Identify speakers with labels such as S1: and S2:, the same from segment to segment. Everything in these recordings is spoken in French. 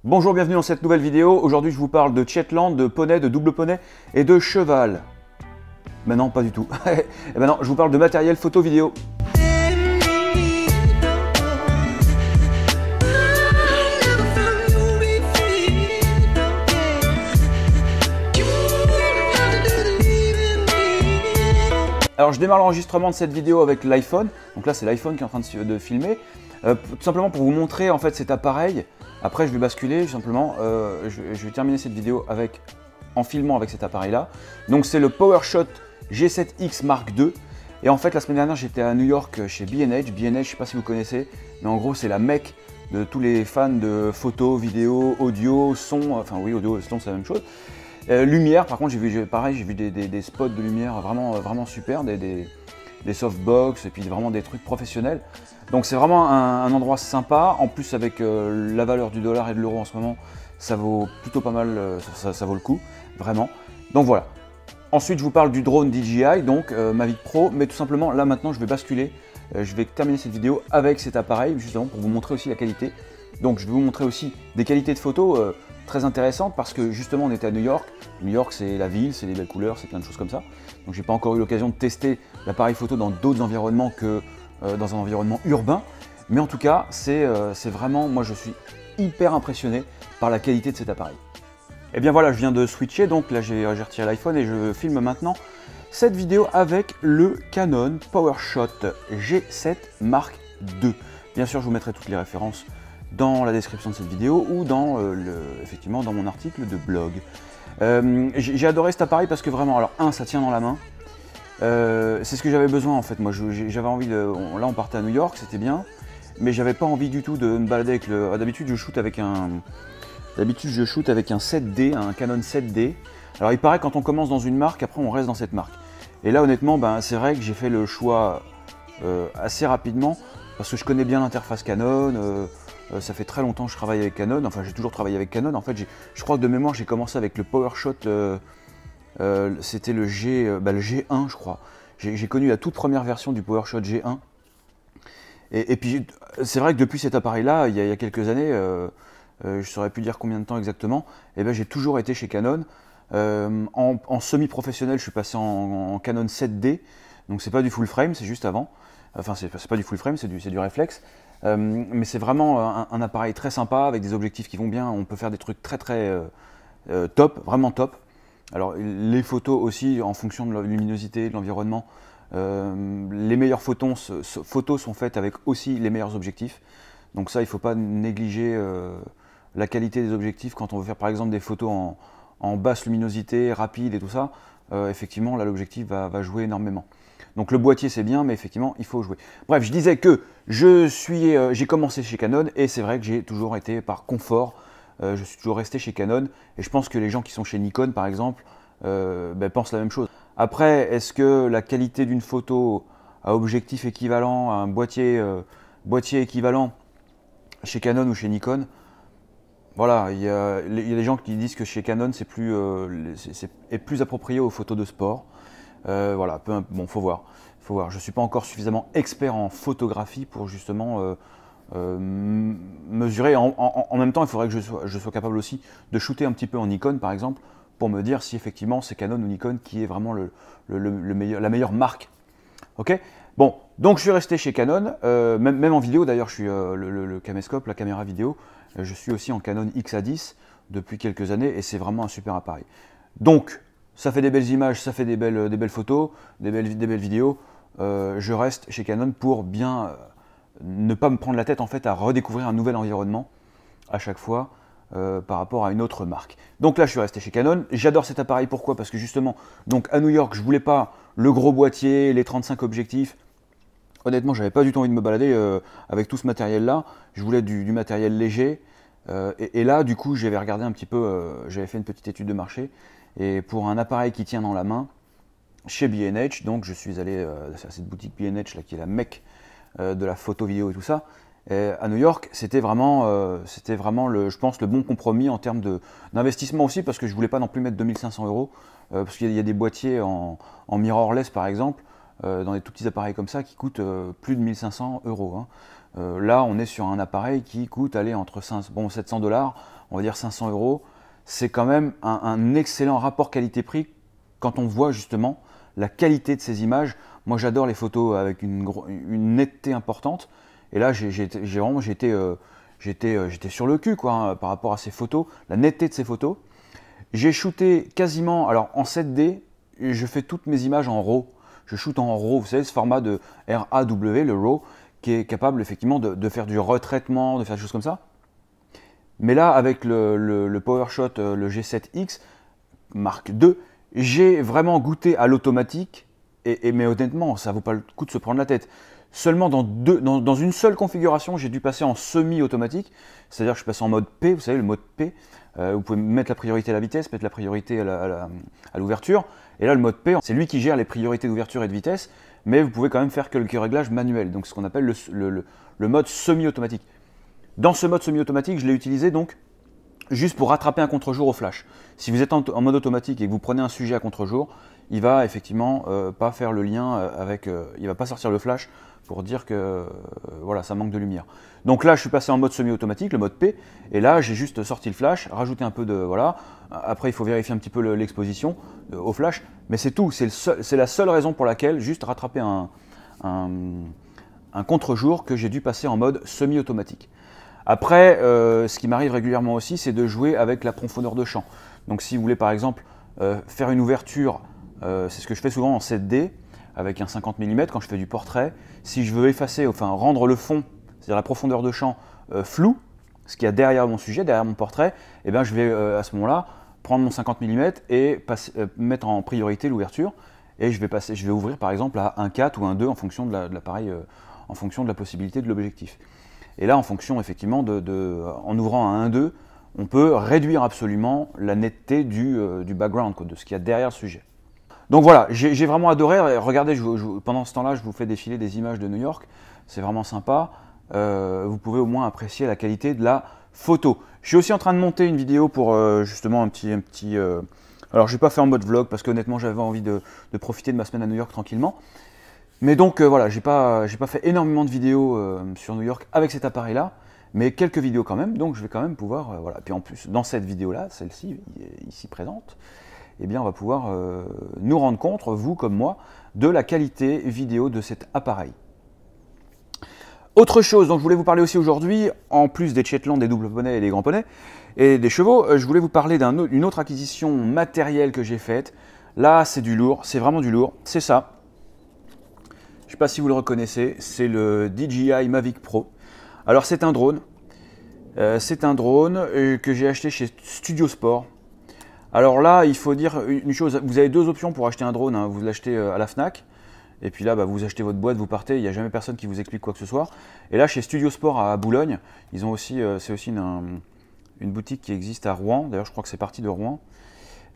S1: Bonjour, bienvenue dans cette nouvelle vidéo. Aujourd'hui, je vous parle de Shetland, de poney, de double poney et de cheval. Mais non, pas du tout. Et ben non, je vous parle de matériel photo vidéo. Alors je démarre l'enregistrement de cette vidéo avec l'iPhone. Donc là, c'est l'iPhone qui est en train de filmer. Tout simplement pour vous montrer en fait cet appareil. Après, je vais basculer simplement. Je vais terminer cette vidéo en filmant avec cet appareil-là. Donc c'est le PowerShot G7X Mark II. Et en fait, la semaine dernière, j'étais à New York chez B&H. B&H, je ne sais pas si vous connaissez, mais en gros, c'est la mecque de tous les fans de photos, vidéos, audio, son. Enfin oui, audio et son, c'est la même chose. Lumière, par contre, j'ai vu des spots de lumière vraiment super, des softbox et puis vraiment des trucs professionnels. Donc c'est vraiment un endroit sympa. En plus, avec la valeur du dollar et de l'euro en ce moment, ça vaut plutôt pas mal, ça vaut le coup, vraiment. Donc voilà. Ensuite, je vous parle du drone DJI, donc Mavic Pro, mais tout simplement, là maintenant, je vais basculer. Je vais terminer cette vidéo avec cet appareil, justement, pour vous montrer aussi la qualité. Donc je vais vous montrer aussi des qualités de photos très intéressantes, parce que justement, on était à New York. New York, c'est la ville, c'est les belles couleurs, c'est plein de choses comme ça. Donc j'ai pas encore eu l'occasion de tester l'appareil photo dans d'autres environnements que dans un environnement urbain. Mais en tout cas, c'est vraiment, moi je suis hyper impressionné par la qualité de cet appareil. Et bien voilà, je viens de switcher, donc là j'ai retiré l'iPhone et je filme maintenant cette vidéo avec le Canon PowerShot G7 Mark II. Bien sûr, je vous mettrai toutes les références dans la description de cette vidéo ou dans, effectivement dans mon article de blog. J'ai adoré cet appareil parce que vraiment, alors ça tient dans la main. C'est ce que j'avais besoin en fait. Moi, j'avais envie de. Là, on partait à New York, c'était bien, mais j'avais pas envie du tout de me balader avec le. D'habitude, je shoot avec un 7D, un Canon 7D. Alors, il paraît que quand on commence dans une marque, après, on reste dans cette marque. Et là, honnêtement, c'est vrai que j'ai fait le choix assez rapidement parce que je connais bien l'interface Canon. Ça fait très longtemps que je travaille avec Canon. Enfin, j'ai toujours travaillé avec Canon. En fait, je crois que de mémoire, j'ai commencé avec le PowerShot. C'était le G1, je crois. J'ai connu la toute première version du PowerShot G1. Et puis, c'est vrai que depuis cet appareil-là, il y a quelques années, je ne saurais plus dire combien de temps exactement, et ben, j'ai toujours été chez Canon. En semi-professionnel, je suis passé en Canon 7D. Donc, c'est pas du full frame, c'est juste avant. Enfin, c'est pas du full frame, c'est du réflexe. Mais c'est vraiment un appareil très sympa, avec des objectifs qui vont bien. On peut faire des trucs très top, vraiment top. Alors les photos aussi, en fonction de la luminosité, de l'environnement, les meilleures photos sont faites avec aussi les meilleurs objectifs. Donc ça, il ne faut pas négliger la qualité des objectifs quand on veut faire par exemple des photos en basse luminosité, rapide et tout ça. Effectivement, là l'objectif va jouer énormément. Donc le boîtier c'est bien, mais effectivement il faut jouer. Bref, je disais que j'ai commencé chez Canon et c'est vrai que j'ai toujours été par confort. Je suis toujours resté chez Canon et je pense que les gens qui sont chez Nikon par exemple pensent la même chose. Après, est-ce que la qualité d'une photo à objectif équivalent, à un boîtier équivalent chez Canon ou chez Nikon? Voilà, il y a des gens qui disent que chez Canon c'est plus approprié aux photos de sport. Voilà, bon, faut voir. Je ne suis pas encore suffisamment expert en photographie pour justement mesurer. En même temps, il faudrait que je sois capable aussi de shooter un petit peu en Nikon, par exemple, pour me dire si effectivement c'est Canon ou Nikon qui est vraiment la meilleure marque. Ok. Bon, donc je suis resté chez Canon, même en vidéo d'ailleurs, je suis le caméscope, la caméra vidéo, je suis aussi en Canon XA10 depuis quelques années et c'est vraiment un super appareil. Donc, ça fait des belles images, ça fait des belles photos, des belles vidéos. Je reste chez Canon pour bien ne pas me prendre la tête en fait à redécouvrir un nouvel environnement à chaque fois par rapport à une autre marque. Donc là, je suis resté chez Canon. J'adore cet appareil. Pourquoi? Parce que justement, donc à New York, je voulais pas le gros boîtier, les 35 objectifs. Honnêtement, j'avais pas du tout envie de me balader avec tout ce matériel-là. Je voulais du matériel léger. Et là, du coup, j'avais regardé un petit peu, j'avais fait une petite étude de marché. Et pour un appareil qui tient dans la main, chez B&H, donc je suis allé à cette boutique B&H là, qui est la mecque de la photo, vidéo et tout ça, et à New York, c'était vraiment, je pense, le bon compromis en termes d'investissement aussi, parce que je ne voulais pas non plus mettre 2500 €, parce qu'il y a des boîtiers en mirrorless par exemple, dans des tout petits appareils comme ça, qui coûtent plus de 1500 €. Hein. Là, on est sur un appareil qui coûte, allez, entre 700 $, on va dire 500 €. C'est quand même un excellent rapport qualité-prix quand on voit justement la qualité de ces images. Moi, j'adore les photos avec une netteté importante. Et là, j'étais sur le cul, quoi, hein, par rapport à ces photos, la netteté de ces photos. J'ai shooté quasiment, alors en 7D, je fais toutes mes images en RAW. Je shoot en RAW, vous savez, ce format de RAW, le RAW, qui est capable effectivement de faire du retraitement, de faire des choses comme ça. Mais là, avec le PowerShot, le G7X Mark II, j'ai vraiment goûté à l'automatique, mais honnêtement, ça ne vaut pas le coup de se prendre la tête. Seulement dans une seule configuration, j'ai dû passer en semi-automatique, c'est-à-dire que je passe en mode P, vous savez, le mode P. Vous pouvez mettre la priorité à la vitesse, mettre la priorité à l'ouverture. Et là, le mode P, c'est lui qui gère les priorités d'ouverture et de vitesse, mais vous pouvez quand même faire quelques réglages manuels, donc ce qu'on appelle le mode semi-automatique. Dans ce mode semi-automatique, je l'ai utilisé donc juste pour rattraper un contre-jour au flash. Si vous êtes en mode automatique et que vous prenez un sujet à contre-jour, il va effectivement pas faire le lien avec, il va pas sortir le flash pour dire que voilà, ça manque de lumière. Donc là, je suis passé en mode semi-automatique, le mode P, et là, j'ai juste sorti le flash, rajouté un peu de, voilà. Après, il faut vérifier un petit peu l'exposition au flash, mais c'est tout. C'est la seule raison pour laquelle juste rattraper un contre-jour que j'ai dû passer en mode semi-automatique. Après, ce qui m'arrive régulièrement aussi, c'est de jouer avec la profondeur de champ. Donc si vous voulez par exemple faire une ouverture, c'est ce que je fais souvent en 7D, avec un 50 mm quand je fais du portrait. Si je veux effacer, enfin rendre le fond, c'est-à-dire la profondeur de champ flou, ce qu'il y a derrière mon sujet, derrière mon portrait, eh bien, je vais à ce moment-là prendre mon 50 mm et mettre en priorité l'ouverture. Et je vais ouvrir par exemple à 1.4 ou 1.2 en fonction de l'appareil, en fonction de la possibilité de l'objectif. Et là, en fonction, effectivement, en ouvrant à 1.2, on peut réduire absolument la netteté du background, quoi, de ce qu'il y a derrière le sujet. Donc voilà, j'ai vraiment adoré. Regardez, pendant ce temps-là, je vous fais défiler des images de New York. C'est vraiment sympa. Vous pouvez au moins apprécier la qualité de la photo. Je suis aussi en train de monter une vidéo pour justement un petit alors, je n'ai pas fait en mode vlog parce qu'honnêtement, j'avais envie de profiter de ma semaine à New York tranquillement. Mais donc voilà, j'ai pas fait énormément de vidéos sur New York avec cet appareil-là, mais quelques vidéos quand même, donc je vais quand même pouvoir, voilà. Puis en plus, dans cette vidéo-là, celle-ci, ici présente, eh bien on va pouvoir nous rendre compte, vous comme moi, de la qualité vidéo de cet appareil. Autre chose dont je voulais vous parler aussi aujourd'hui, en plus des Shetland, des doubles poneys et des grands poneys, et des chevaux, je voulais vous parler d'une autre acquisition matérielle que j'ai faite. Là, c'est du lourd, c'est vraiment du lourd, c'est ça. Je ne sais pas si vous le reconnaissez, c'est le DJI Mavic Pro. Alors c'est un drone que j'ai acheté chez Studio Sport. Alors là, il faut dire une chose, vous avez deux options pour acheter un drone, hein. Vous l'achetez à la Fnac, et puis là, vous achetez votre boîte, vous partez, il n'y a jamais personne qui vous explique quoi que ce soit. Et là, chez Studio Sport à Boulogne, ils ont aussi, c'est aussi une boutique qui existe à Rouen, d'ailleurs je crois que c'est parti de Rouen.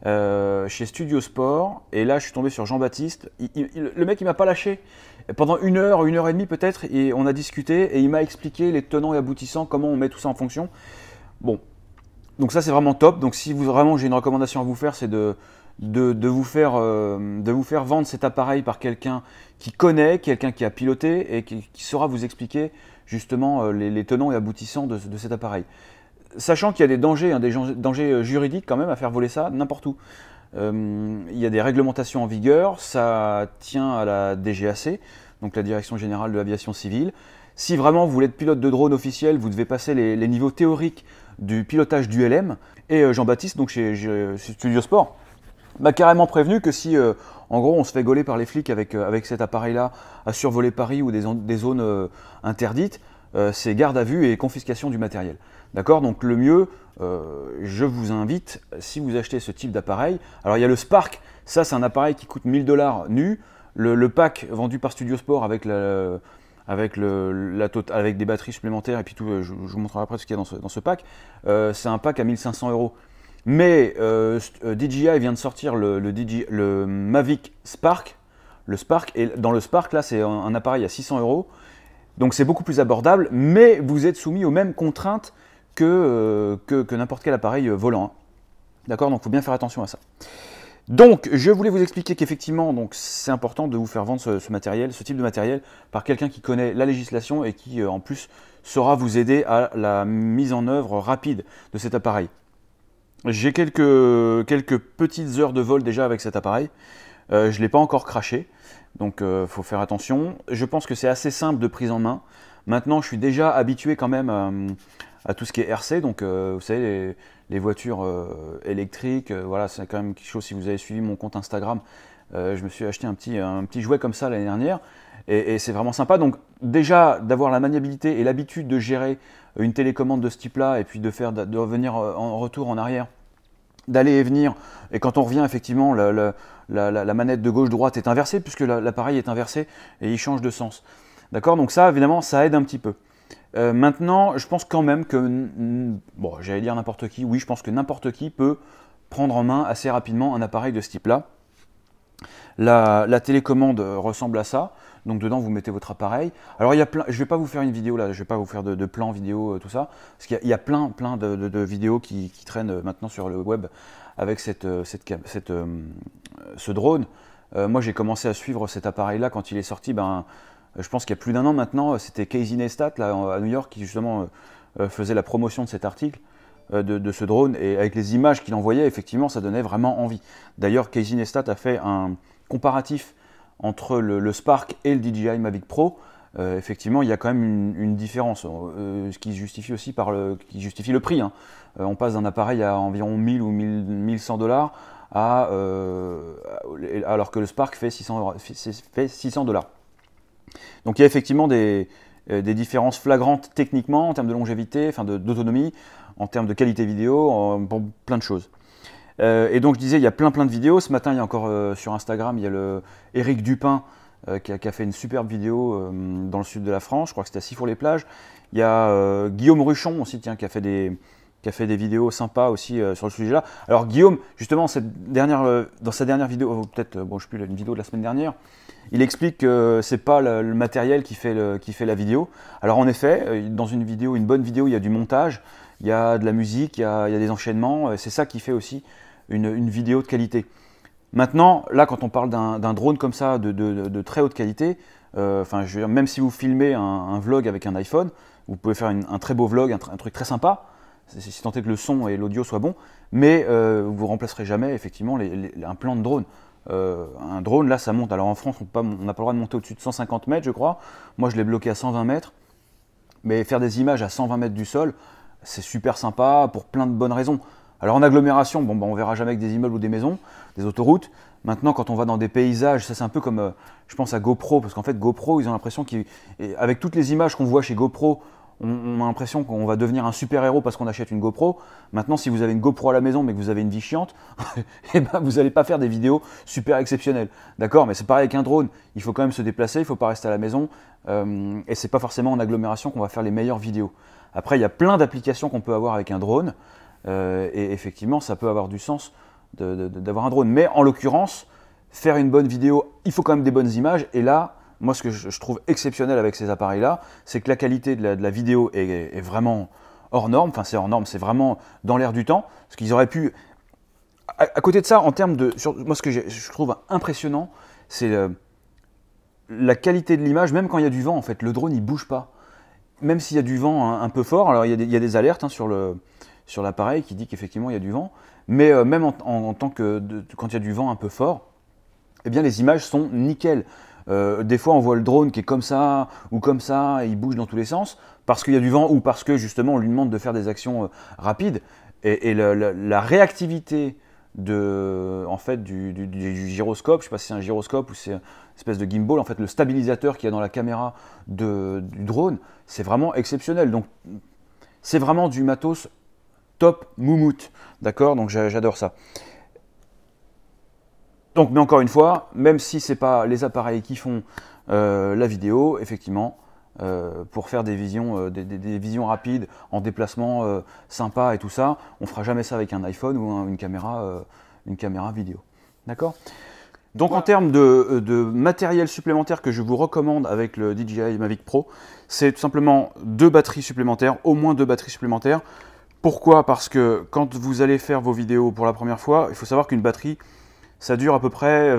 S1: Chez Studio Sport, et là je suis tombé sur Jean-Baptiste. Le mec il m'a pas lâché pendant une heure et demie peut-être, et on a discuté et il m'a expliqué les tenants et aboutissants, comment on met tout ça en fonction. Bon, donc ça c'est vraiment top. Donc si vraiment j'ai une recommandation à vous faire, c'est de vous faire vendre cet appareil par quelqu'un qui connaît, quelqu'un qui a piloté et qui saura vous expliquer justement les tenants et aboutissants de cet appareil. Sachant qu'il y a des dangers, hein, des dangers juridiques quand même à faire voler ça n'importe où. Il y a des réglementations en vigueur, ça tient à la DGAC, donc la Direction Générale de l'Aviation Civile. Si vraiment vous voulez être pilote de drone officiel, vous devez passer les niveaux théoriques du pilotage du LM. Et Jean-Baptiste, donc chez Studio Sport, m'a carrément prévenu que si en gros on se fait gauler par les flics avec cet appareil-là à survoler Paris ou des zones interdites, c'est garde à vue et confiscation du matériel. D'accord? Donc le mieux, je vous invite, si vous achetez ce type d'appareil, alors il y a le Spark, ça c'est un appareil qui coûte 1000 $ nu, le pack vendu par Studio Sport avec des batteries supplémentaires et puis tout, je vous montrerai après ce qu'il y a dans ce pack, c'est un pack à 1500 €. Mais DJI vient de sortir le Mavic Spark, et dans le Spark là c'est un appareil à 600 €. Donc c'est beaucoup plus abordable, mais vous êtes soumis aux mêmes contraintes que n'importe quel appareil volant. Hein. D'accord? Donc il faut bien faire attention à ça. Donc, je voulais vous expliquer qu'effectivement, c'est important de vous faire vendre ce matériel, ce type de matériel, par quelqu'un qui connaît la législation et qui, en plus, saura vous aider à la mise en œuvre rapide de cet appareil. J'ai quelques petites heures de vol déjà avec cet appareil. Je ne l'ai pas encore craché, donc faut faire attention. Je pense que c'est assez simple de prise en main. Maintenant, je suis déjà habitué quand même à tout ce qui est RC, donc vous savez, les voitures électriques, voilà, c'est quand même quelque chose, si vous avez suivi mon compte Instagram, je me suis acheté un petit jouet comme ça l'année dernière, et c'est vraiment sympa. Donc déjà, d'avoir la maniabilité et l'habitude de gérer une télécommande de ce type-là, et puis de revenir en retour, en arrière, d'aller et venir, et quand on revient, effectivement, la manette de gauche-droite est inversée, puisque l'appareil est inversé, et il change de sens. D'accord? Donc ça, évidemment, ça aide un petit peu. Maintenant, je pense quand même que, bon, j'allais dire n'importe qui, oui, je pense que n'importe qui peut prendre en main assez rapidement un appareil de ce type-là. La télécommande ressemble à ça, donc dedans vous mettez votre appareil. Alors il y a plein, je ne vais pas vous faire une vidéo là, je ne vais pas vous faire de plan vidéo, tout ça, parce qu'il y a plein de vidéos qui traînent maintenant sur le web avec ce drone. Moi j'ai commencé à suivre cet appareil-là quand il est sorti, je pense qu'il y a plus d'un an maintenant, c'était Casey Neistat là, à New York qui justement faisait la promotion de cet article, de ce drone, et avec les images qu'il envoyait, effectivement ça donnait vraiment envie. D'ailleurs Casey Neistat a fait un comparatif entre le Spark et le DJI Mavic Pro. Effectivement il y a quand même une différence, ce qui justifie aussi qui justifie le prix, hein. On passe d'un appareil à environ 1000 ou 1100 $, alors que le Spark fait 600 $. Donc il y a effectivement des différences flagrantes techniquement, en termes de longévité, enfin d'autonomie, en termes de qualité vidéo, pour plein de choses. Et donc je disais, il y a plein de vidéos. Ce matin, il y a encore sur Instagram, il y a le Eric Dupin qui a fait une superbe vidéo dans le sud de la France, je crois que c'était à Sifour-les-Plages. Il y a Guillaume Ruchon aussi, tiens, qui a fait des vidéos sympas aussi sur le sujet-là. Alors Guillaume, justement, dans sa dernière vidéo, peut-être, bon, je ne sais plus, une vidéo de la semaine dernière, il explique que c'est pas le matériel qui fait la vidéo. Alors en effet, dans une bonne vidéo, il y a du montage, il y a de la musique, il y a des enchaînements, c'est ça qui fait aussi une vidéo de qualité. Maintenant, là, quand on parle d'un drone comme ça, de très haute qualité, je veux dire, même si vous filmez un vlog avec un iPhone, vous pouvez faire un très beau vlog, un truc très sympa, si tant est que le son et l'audio soient bons, mais vous ne remplacerez jamais effectivement un plan de drone. Un drone, là, ça monte. Alors en France, on n'a pas le droit de monter au-dessus de 150 mètres, je crois. Moi, je l'ai bloqué à 120 mètres. Mais faire des images à 120 mètres du sol, c'est super sympa pour plein de bonnes raisons. Alors en agglomération, bon, on verra jamais que des immeubles ou des maisons, des autoroutes. Maintenant, quand on va dans des paysages, ça c'est un peu comme, je pense à GoPro, parce qu'en fait GoPro, ils ont l'impression qu'avec toutes les images qu'on voit chez GoPro, on a l'impression qu'on va devenir un super-héros parce qu'on achète une GoPro. Maintenant, si vous avez une GoPro à la maison mais que vous avez une vie chiante, eh ben, vous n'allez pas faire des vidéos super exceptionnelles. D'accord? Mais c'est pareil avec un drone. Il faut quand même se déplacer, il ne faut pas rester à la maison. Et ce n'est pas forcément en agglomération qu'on va faire les meilleures vidéos. Après, il y a plein d'applications qu'on peut avoir avec un drone. Et effectivement, ça peut avoir du sens d'avoir un drone. Mais en l'occurrence, faire une bonne vidéo, il faut quand même des bonnes images. Et là, moi, ce que je trouve exceptionnel avec ces appareils-là, c'est que la qualité de la vidéo est vraiment hors norme. Enfin, c'est hors norme, c'est vraiment dans l'air du temps. Parce qu'ils auraient pu... À côté de ça, en termes de... Moi, ce que je trouve impressionnant, c'est la qualité de l'image. Même quand il y a du vent, en fait, le drone, il ne bouge pas. Même s'il y a du vent un peu fort, alors il y a des alertes sur l'appareil qui dit qu'effectivement, il y a du vent. Mais même en tant que... quand il y a du vent un peu fort, eh bien, les images sont nickel. Des fois, on voit le drone qui est comme ça, ou comme ça, et il bouge dans tous les sens, parce qu'il y a du vent, ou parce que justement, on lui demande de faire des actions rapides. Et la réactivité en fait, du gyroscope, je ne sais pas si c'est un gyroscope ou c'est une espèce de gimbal, en fait, le stabilisateur qu'il y a dans la caméra du drone, c'est vraiment exceptionnel. Donc, c'est vraiment du matos top moumoute. D'accord? Donc, j'adore ça. Donc, mais encore une fois, même si ce n'est pas les appareils qui font la vidéo, effectivement, pour faire des visions rapides, en déplacement sympa et tout ça, on ne fera jamais ça avec un iPhone ou une caméra vidéo. D'accord? Donc en termes de matériel supplémentaire que je vous recommande avec le DJI Mavic Pro, c'est tout simplement 2 batteries supplémentaires, au moins 2 batteries supplémentaires. Pourquoi? Parce que quand vous allez faire vos vidéos pour la première fois, il faut savoir qu'une batterie, ça dure à peu près,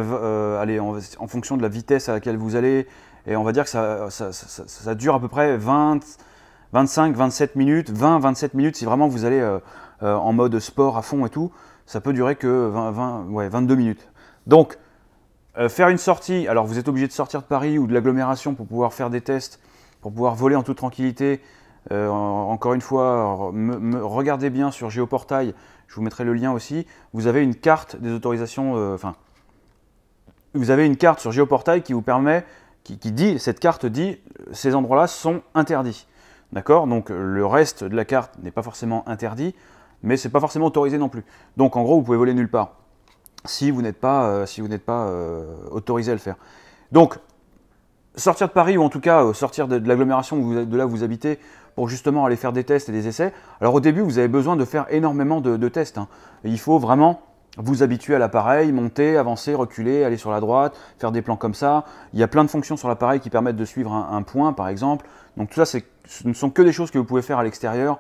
S1: allez, en fonction de la vitesse à laquelle vous allez, et on va dire que ça dure à peu près 25, 27 minutes, 20, 27 minutes si vraiment vous allez en mode sport à fond et tout, ça peut durer que 22 minutes. Donc, faire une sortie, alors vous êtes obligé de sortir de Paris ou de l'agglomération pour pouvoir faire des tests, pour pouvoir voler en toute tranquillité. Encore une fois, regardez bien sur Géoportail, je vous mettrai le lien aussi. Vous avez une carte des autorisations, vous avez une carte sur Géoportail qui vous permet, qui dit, cette carte dit, ces endroits-là sont interdits. D'accord? Donc le reste de la carte n'est pas forcément interdit, mais c'est pas forcément autorisé non plus. Donc en gros, vous pouvez voler nulle part si vous n'êtes pas, autorisé à le faire. Donc, sortir de Paris, ou en tout cas sortir de l'agglomération de là où vous habitez, pour justement aller faire des tests et des essais. Alors au début, vous avez besoin de faire énormément de tests. Hein. Il faut vraiment vous habituer à l'appareil, monter, avancer, reculer, aller sur la droite, faire des plans comme ça. Il y a plein de fonctions sur l'appareil qui permettent de suivre un point, par exemple. Donc tout ça, ce ne sont que des choses que vous pouvez faire à l'extérieur,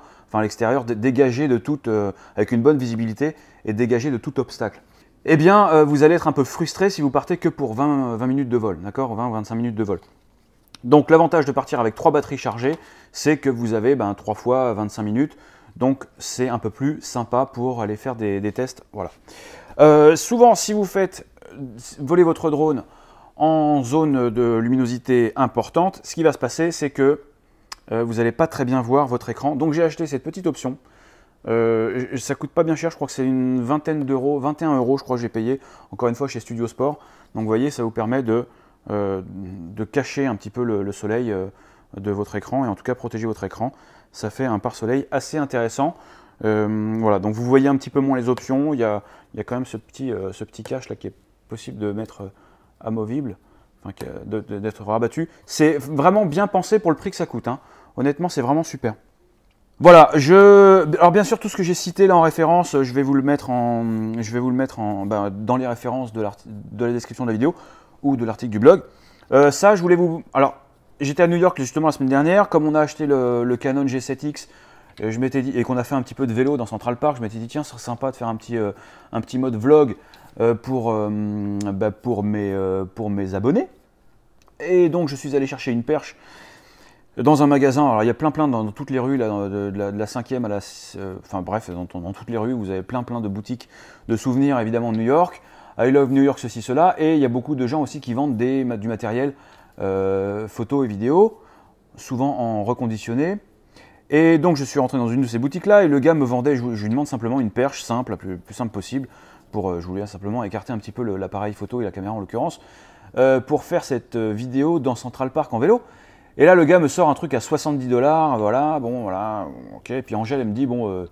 S1: dégager de toute, avec une bonne visibilité et dégager de tout obstacle. Eh bien, vous allez être un peu frustré si vous partez que pour 20 minutes de vol, d'accord, 20-25 minutes de vol. Donc l'avantage de partir avec 3 batteries chargées, c'est que vous avez 3 fois 25 minutes, donc c'est un peu plus sympa pour aller faire des tests. Voilà. Souvent, si vous faites voler votre drone en zone de luminosité importante, ce qui va se passer, c'est que vous n'allez pas très bien voir votre écran. Donc j'ai acheté cette petite option. Ça coûte pas bien cher, je crois que c'est une vingtaine d'euros, 21 euros je crois que j'ai payé, encore une fois chez Studio Sport. Donc vous voyez, ça vous permet de cacher un petit peu le soleil de votre écran, et en tout cas protéger votre écran. Ça fait un pare-soleil assez intéressant. Voilà, donc vous voyez un petit peu moins les options. Il y a quand même ce petit cache là qui est possible de mettre amovible, enfin, d'être rabattu. C'est vraiment bien pensé pour le prix que ça coûte, hein. Honnêtement, c'est vraiment super. Voilà, alors bien sûr tout ce que j'ai cité là en référence, je vais vous le mettre dans les références de la description de la vidéo ou de l'article du blog. Ça, je voulais vous... Alors, j'étais à New York justement la semaine dernière, comme on a acheté le Canon G7X, je m'étais dit, et qu'on a fait un petit peu de vélo dans Central Park, je m'étais dit tiens, ce serait sympa de faire un petit mode vlog pour mes abonnés. Et donc je suis allé chercher une perche dans un magasin. Alors il y a plein dans toutes les rues, là, de la 5e à la... enfin bref, dans toutes les rues, vous avez plein de boutiques de souvenirs évidemment de New York. I love New York, ceci, cela. Et il y a beaucoup de gens aussi qui vendent du matériel photo et vidéo, souvent en reconditionné. Et donc je suis rentré dans une de ces boutiques-là et le gars me vendait, je lui demande simplement une perche simple, la plus simple possible, je voulais simplement écarter un petit peu l'appareil photo et la caméra en l'occurrence, pour faire cette vidéo dans Central Park en vélo. Et là le gars me sort un truc à 70 $, voilà, bon voilà, ok. Et puis Angèle elle me dit, bon,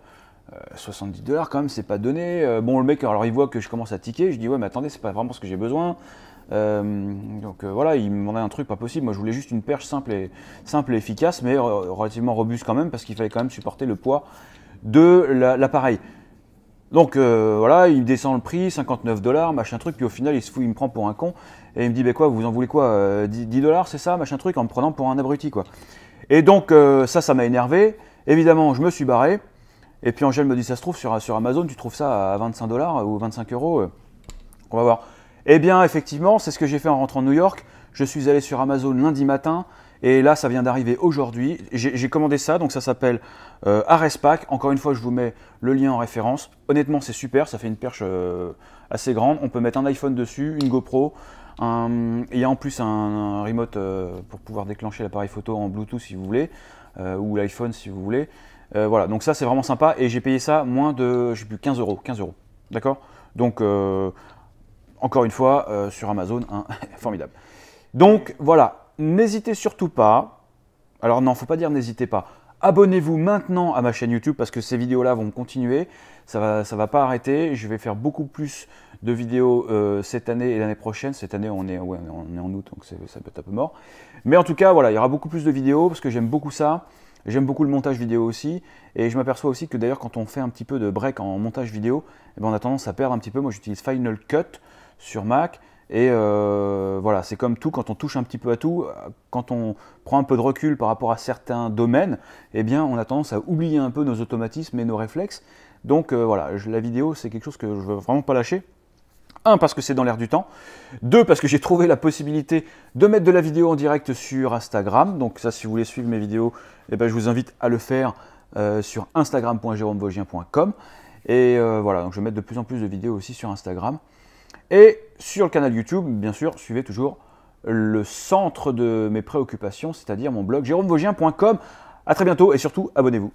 S1: 70 $ quand même, c'est pas donné. Bon, le mec, alors il voit que je commence à tiquer, je dis ouais mais attendez, c'est pas vraiment ce que j'ai besoin. Voilà, il me demandait un truc pas possible. Moi je voulais juste une perche simple et efficace, mais relativement robuste quand même, parce qu'il fallait quand même supporter le poids de l'appareil. Donc voilà, il descend le prix, 59 $, machin truc, puis au final il me prend pour un con, et il me dit bah quoi, vous en voulez quoi, 10 $ c'est ça, machin truc, en me prenant pour un abruti quoi. Et donc ça m'a énervé, évidemment je me suis barré, et puis Angèle me dit ça se trouve sur Amazon, tu trouves ça à 25 $ ou 25 €, on va voir. Eh bien, effectivement, c'est ce que j'ai fait en rentrant de New York. Je suis allé sur Amazon lundi matin et là, ça vient d'arriver aujourd'hui. J'ai commandé ça, donc ça s'appelle Arespac. Encore une fois, je vous mets le lien en référence. Honnêtement, c'est super, ça fait une perche assez grande. On peut mettre un iPhone dessus, une GoPro. Il y a en plus un remote pour pouvoir déclencher l'appareil photo en Bluetooth si vous voulez, ou l'iPhone si vous voulez. Voilà, donc ça, c'est vraiment sympa et j'ai payé ça moins de, je sais plus, 15 €. 15 €, d'accord? Donc... encore une fois, sur Amazon, hein, formidable. Donc voilà, n'hésitez surtout pas, alors non, faut pas dire n'hésitez pas, abonnez-vous maintenant à ma chaîne YouTube parce que ces vidéos-là vont continuer, ça va pas arrêter, je vais faire beaucoup plus de vidéos cette année et l'année prochaine. Cette année, on est en août, donc ça peut être un peu mort. Mais en tout cas, voilà, il y aura beaucoup plus de vidéos parce que j'aime beaucoup ça. J'aime beaucoup le montage vidéo aussi, et je m'aperçois aussi que d'ailleurs quand on fait un petit peu de break en montage vidéo, eh ben, on a tendance à perdre un petit peu. Moi j'utilise Final Cut sur Mac, et voilà, c'est comme tout, quand on touche un petit peu à tout, quand on prend un peu de recul par rapport à certains domaines, eh bien on a tendance à oublier un peu nos automatismes et nos réflexes. Donc voilà, la vidéo c'est quelque chose que je ne veux vraiment pas lâcher. Un, parce que c'est dans l'air du temps. Deux, parce que j'ai trouvé la possibilité de mettre de la vidéo en direct sur Instagram. Donc ça, si vous voulez suivre mes vidéos, eh ben, je vous invite à le faire sur instagram.jeromevosgien.com. Et voilà, donc je vais mettre de plus en plus de vidéos aussi sur Instagram. Et sur le canal YouTube, bien sûr, suivez toujours le centre de mes préoccupations, c'est-à-dire mon blog jeromevosgien.com. À très bientôt et surtout, abonnez-vous.